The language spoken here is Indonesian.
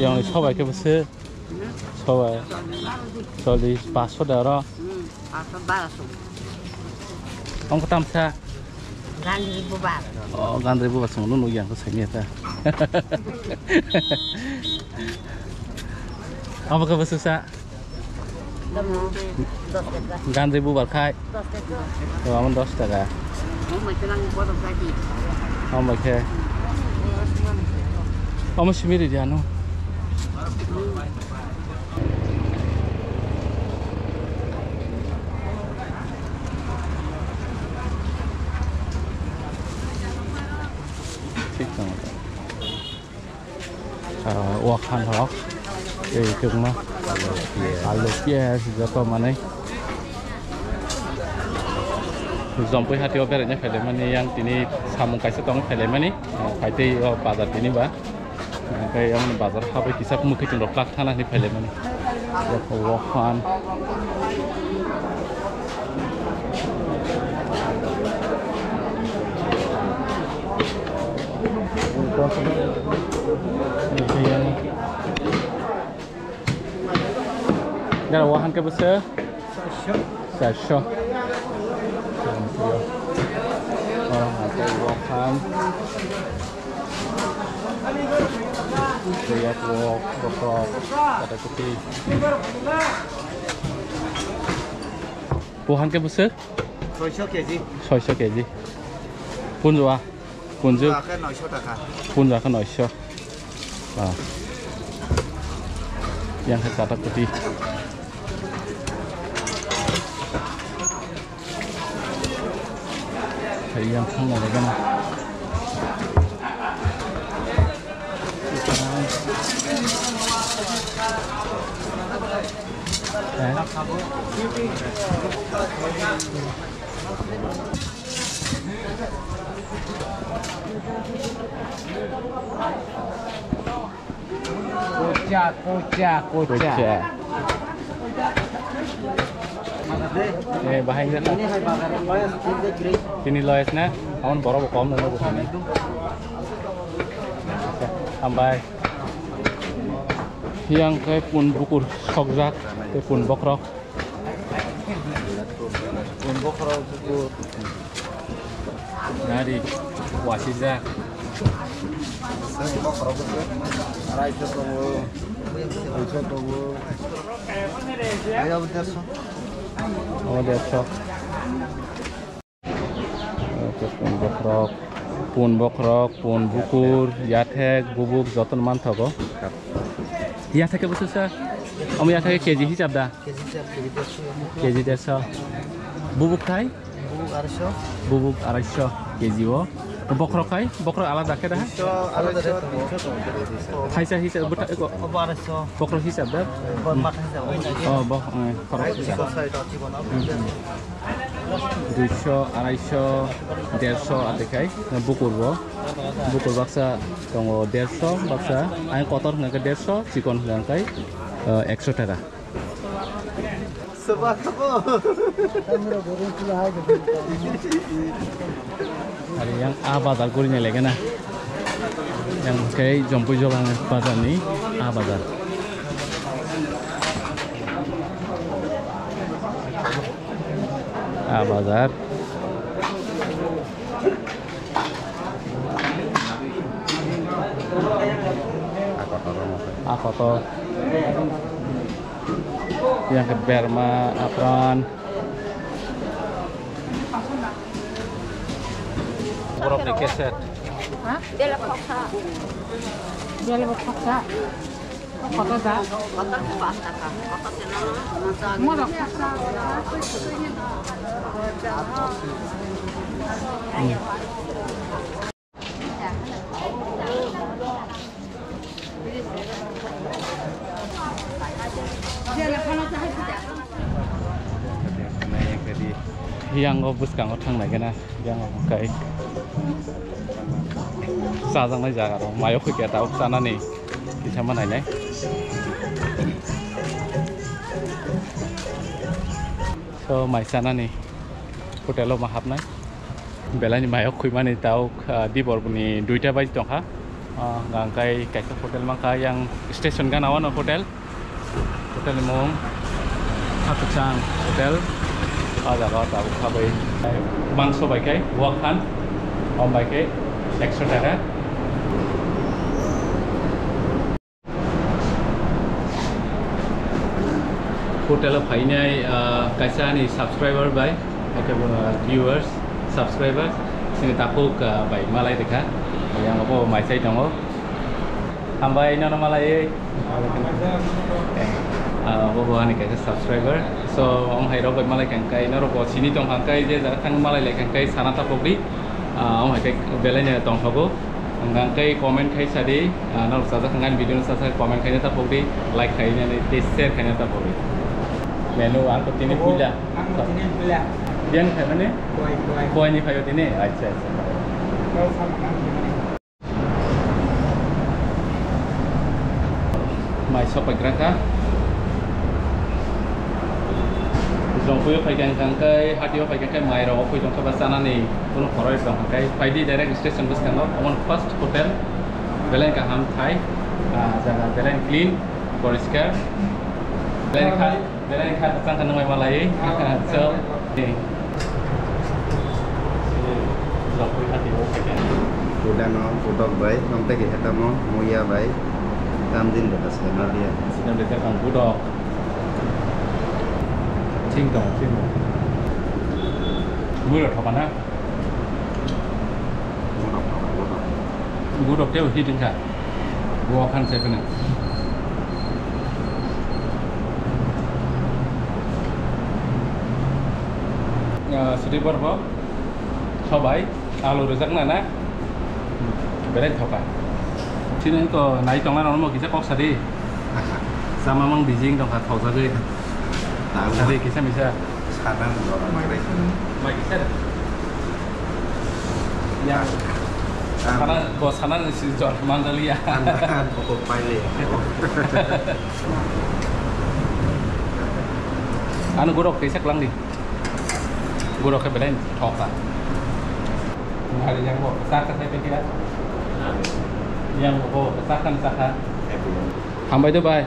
yang সবাই কে বসে সবাই 40 500 টাকা ông có tam sa gan ribu bar sung nu yang ko sanya ta apa ka basuh sa gan ribu bar khai aman 10 টাকা oh my god Kamu sendiri dia no. Wakan rock, itu mah. Alu pias jatuh mana? Jompo hati opernya film mana yang ini samung kaisa tong film mana? Kaite bazar ini bah. Kayak yang bazar habis kisah mungkin cenderung plak tanah di film ini. Ya wakan. Đây là wahan cái bữa sơ. Sasho. Orang ada wahan. Lihat wok, ada putih. Wahan cái bữa sơ. 600 kg. Pun rồi à? Pun rồi. Pun rồi kan 600. Yang kata putih. Yang không là cái này. Kucak. Bahan ini loes na, awan boro kom na bukan ini. Sampai yang kayak pun bukur sokzak, kayak pun bokrok. Pun bokrok bukur. Nadi wasizak. Bokrok bukur. Arai cotobu. Ayo betul. Oh dia cok. Pun bokrok, pun bukur, yathek, bubuk, joton man thogo. Yathek busu sa. Om yathek keji hisab da. Keji 150. Bubuk kai? Bubuk 250 keji wo. Bokrok kai? Bokrok alada ke dah? Alada. Haisa hisab buta ko. Bokrok hisab da. Oh, bokrok hisab. 200, 250, 150 ada kai. Bukur baksa tunggu 150 baksa. Ayo kotor nggak ke 150, cikon nggak kai 100 টাকা. Hari yang bazar kurinya lagi na. Yang kayak jompo jualan bazar ni bazar. Bazar. Kotor. Yang ke Berma, Apron. Berapa di keset? Hah? Dia lepok paksa. Kotor dah? Kotor pasta kah? Kotor senang. Mana paksa? Yang ngobus kang otang lagi na, yang kayak sajang lagi jaga dong, mayo kita tahu sana nih, kita mana nih? So mai sana nih, hotelo mahap nih, bela nih mayo kui mana tahu di bor puni 2টা বাজি tong ha, Gangkai kaisa hotel mangka yang station kan awan hotel mong Hatuchang hotel ada tahu kabai mangso baikai wakhan baikai 100 টাকা hotel fainai kaisa ni subscriber bai viewers subscribers sini takuk bai malai dekha yang apa mai sai dong hambai nono malai bobo ani kaisa subscriber so ong hai ro bai malai kangkai noro bo sini tong kangkai je thang malai le kangkai sanata pokri ong hai kai belanya tong thogo kangkai comment khai sadi nor sa kangan video sa comment khai ta pokri like khai ne share khai ta pokri menu angkut ini pula Dian khai mane koi ni khai ini acha mai shop graka dong puyo khai kangkai hatio khai kangkai mai ro puyo dong ka sana ni kono khoroi dong kangkai faidi direct station bus kang on first hotel belen ka ham thai jaga belen clean poriskar belen kha sang kan mai malai so dong puyo hatio khai udah no budok baik nanti kita ketemu muya baik kamdin bekas kenal dia sedang dekat kang budok cingdong budok apa na budok dia hidung kah gua kan saya pernah sedih berapa cobai alu rezak nana beres coba sini ko naik tonglan orang mau kita kok sadi sama mang bijing dong kat kau sadi sadi kita bisa sekarang orang mereka mai kita ya karena bosanan si Jor Mandalia pokok pilih anu gurok kesak lang di gurok ke belen thok ah ada yang mau sakan saya pikir yang mau sakan hambai tu bai